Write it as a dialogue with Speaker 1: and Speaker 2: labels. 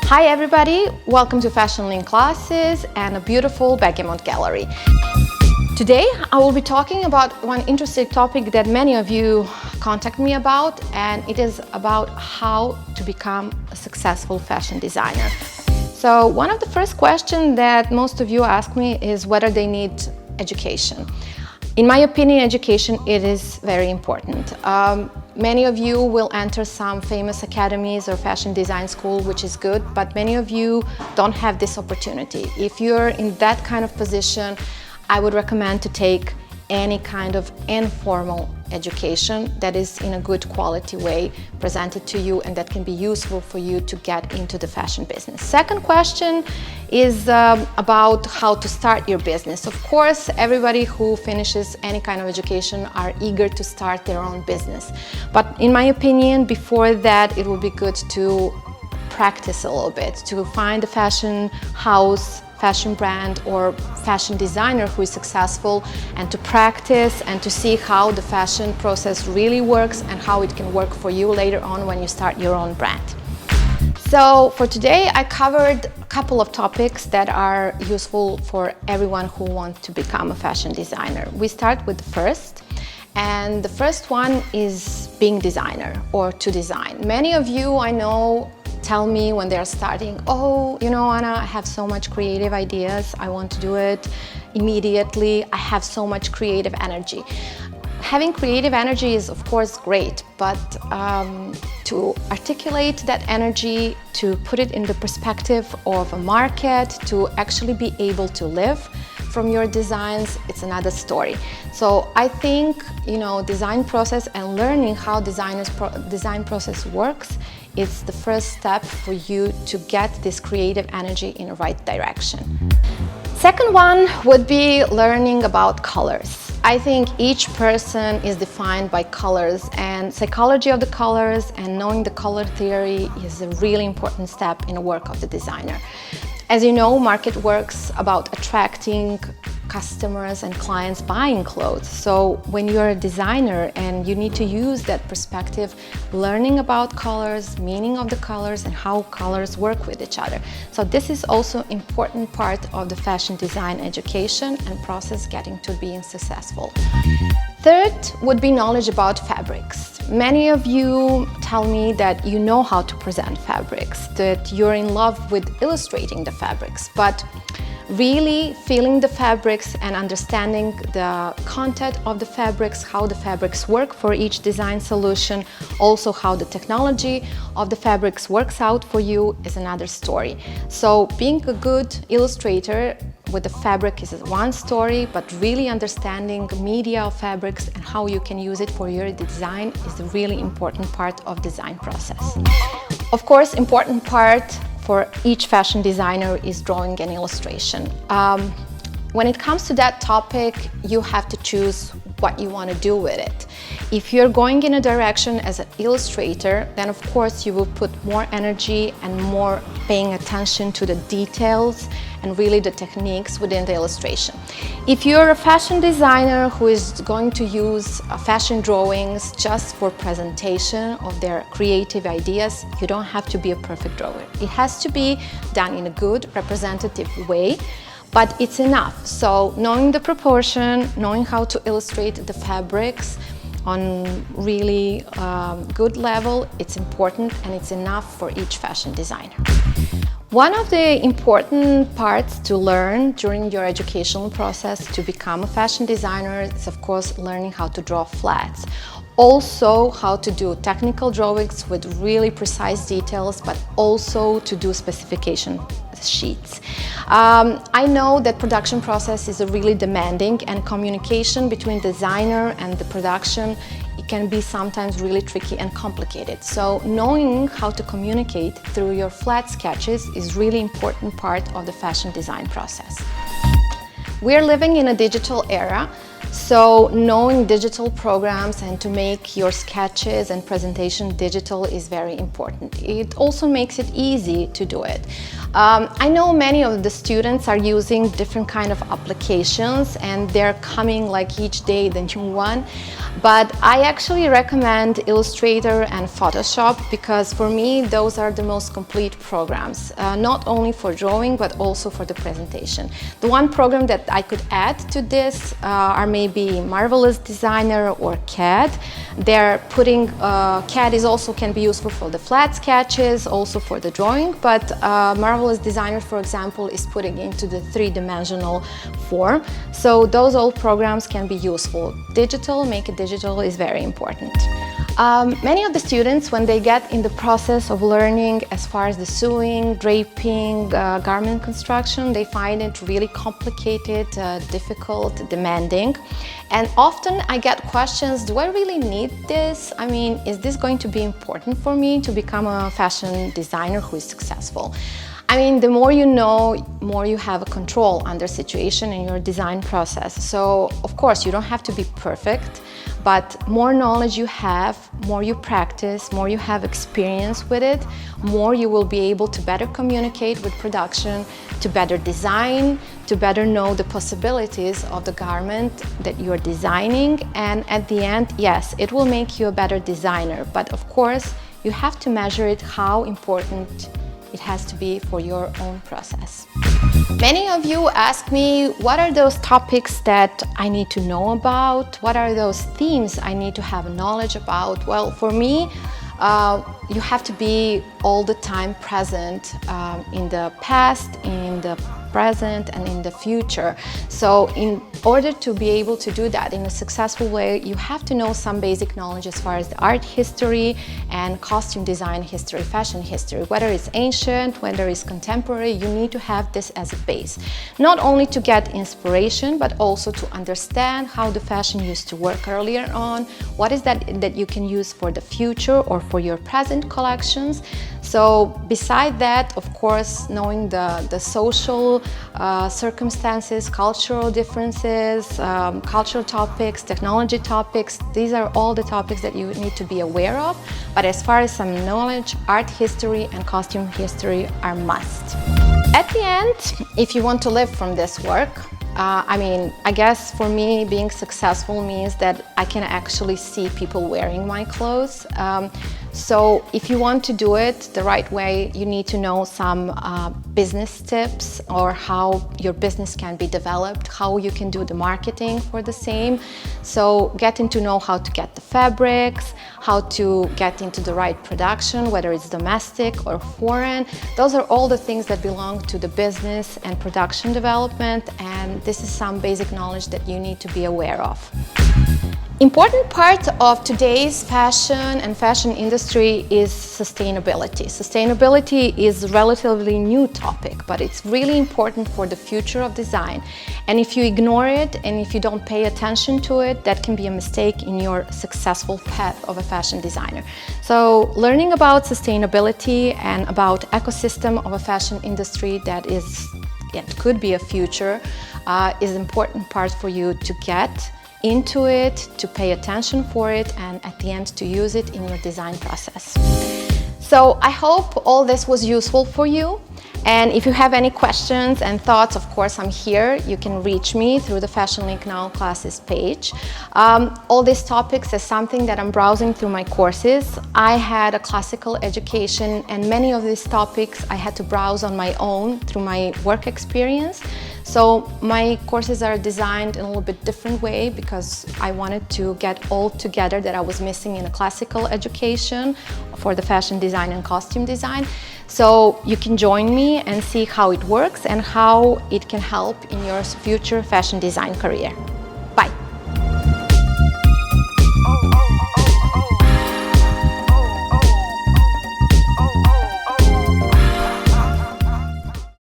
Speaker 1: Hi everybody, welcome to Fashion Link classes and a beautiful Bergamot gallery. Today I will be talking about one interesting topic that many of you contact me about, and it is about how to become a successful fashion designer. So one of the first questions that most of you ask me is whether they need education. In my opinion, education it is very important. Many of you will enter some famous academies or fashion design school, which is good, but many of you don't have this opportunity. If you're in that kind of position, I would recommend to take any kind of informal education that is in a good quality way presented to you and that can be useful for you to get into the fashion business. Second question is about how to start your business. Of course, everybody who finishes any kind of education are eager to start their own business. But in my opinion, before that, it would be good to practice a little bit, to find a fashion house, fashion brand or fashion designer who is successful, and to practice and to see how the fashion process really works and how it can work for you later on when you start your own brand. So for today I covered a couple of topics that are useful for everyone who wants to become a fashion designer. We start with the first, and the first one is being designer or to design. Many of you I know tell me when they're starting, oh, you know, Anna, I have so much creative ideas, I want to do it immediately, I have so much creative energy. Having creative energy is of course great, but to articulate that energy, to put it in the perspective of a market, to actually be able to live from your designs, it's another story. So I think, you know, design process and learning how design process works, it's the first step for you to get this creative energy in the right direction. Second one would be learning about colors. I think each person is defined by colors, and psychology of the colors and knowing the color theory is a really important step in the work of the designer. As you know, market works about attracting customers and clients buying clothes. So when you're a designer and you need to use that perspective, learning about colors, meaning of the colors and how colors work with each other. So this is also an important part of the fashion design education and process getting to being successful. Third would be knowledge about fabrics. Many of you tell me that you know how to present fabrics, that you're in love with illustrating the fabrics, but really feeling the fabrics and understanding the content of the fabrics, how the fabrics work for each design solution, also how the technology of the fabrics works out for you is another story. So being a good illustrator with the fabric is one story, but really understanding media of fabrics and how you can use it for your design is a really important part of design process. Of course, important part for each fashion designer is drawing and illustration. When it comes to that topic, you have to choose what you want to do with it. If you're going in a direction as an illustrator, then of course you will put more energy and more paying attention to the details and really the techniques within the illustration. If you're a fashion designer who is going to use fashion drawings just for presentation of their creative ideas, you don't have to be a perfect drawer. It has to be done in a good, representative way, but it's enough. So knowing the proportion, knowing how to illustrate the fabrics on really good level, it's important and it's enough for each fashion designer. One of the important parts to learn during your educational process to become a fashion designer is, of course, learning how to draw flats. Also, how to do technical drawings with really precise details, but also to do specification sheets. I know that production process is really demanding, and communication between designer and the production, it can be sometimes really tricky and complicated. So knowing how to communicate through your flat sketches is really important part of the fashion design process. We're living in a digital era, So knowing digital programs and to make your sketches and presentation digital is very important. It also makes it easy to do it. I know many of the students are using different kind of applications and they're coming like each day the new one. But I actually recommend Illustrator and Photoshop because for me those are the most complete programs, not only for drawing but also for the presentation. The one program that I could add to this are maybe Marvelous Designer or CAD. They're putting, CAD is also can be useful for the flat sketches, also for the drawing, but Marvelous Designer, for example, is putting into the three-dimensional form. So those old programs can be useful. Digital, make it digital is very important. Many of the students, when they get in the process of learning as far as the sewing, draping, garment construction, they find it really complicated, difficult, demanding. And often I get questions, do I really need this? I mean, is this going to be important for me to become a fashion designer who is successful? I mean, the more you know, more you have a control on the situation in your design process. So, of course, you don't have to be perfect, but more knowledge you have, more you practice, more you have experience with it, more you will be able to better communicate with production, to better design, to better know the possibilities of the garment that you're designing. And at the end, yes, it will make you a better designer, but of course, you have to measure it how important it has to be for your own process. Many of you ask me, what are those topics that I need to know about? What are those themes I need to have knowledge about? Well, for me, you have to be all the time present in the past, in the present, and in the future. So in order to be able to do that in a successful way, you have to know some basic knowledge as far as the art history and costume design history, fashion history. Whether it's ancient, whether it's contemporary, you need to have this as a base. Not only to get inspiration, but also to understand how the fashion used to work earlier on, what is that you can use for the future or for your present collections. So beside that, of course, knowing the social circumstances, cultural differences, cultural topics, technology topics, these are all the topics that you need to be aware of. But as far as some knowledge, art history and costume history are must. At the end, if you want to live from this work, I mean, I guess for me, being successful means that I can actually see people wearing my clothes. So if you want to do it the right way, you need to know some business tips or how your business can be developed, how you can do the marketing for the same. So getting to know how to get the fabrics, how to get into the right production, whether it's domestic or foreign. Those are all the things that belong to the business and production development, and this is some basic knowledge that you need to be aware of. Important part of today's fashion and fashion industry is sustainability. Sustainability is a relatively new topic, but it's really important for the future of design. And if you ignore it and if you don't pay attention to it, that can be a mistake in your successful path of a fashion designer. So learning about sustainability and about ecosystem of a fashion industry that is, it could be a future, is an important part for you to get into it, to pay attention for it, and at the end to use it in your design process. So I hope all this was useful for you. And if you have any questions and thoughts, of course, I'm here. You can reach me through the Fashion Link Now classes page. All these topics is something that I'm browsing through my courses. I had a classical education, and many of these topics I had to browse on my own through my work experience. So my courses are designed in a little bit different way because I wanted to get all together that I was missing in a classical education for the fashion design and costume design. So you can join me and see how it works and how it can help in your future fashion design career.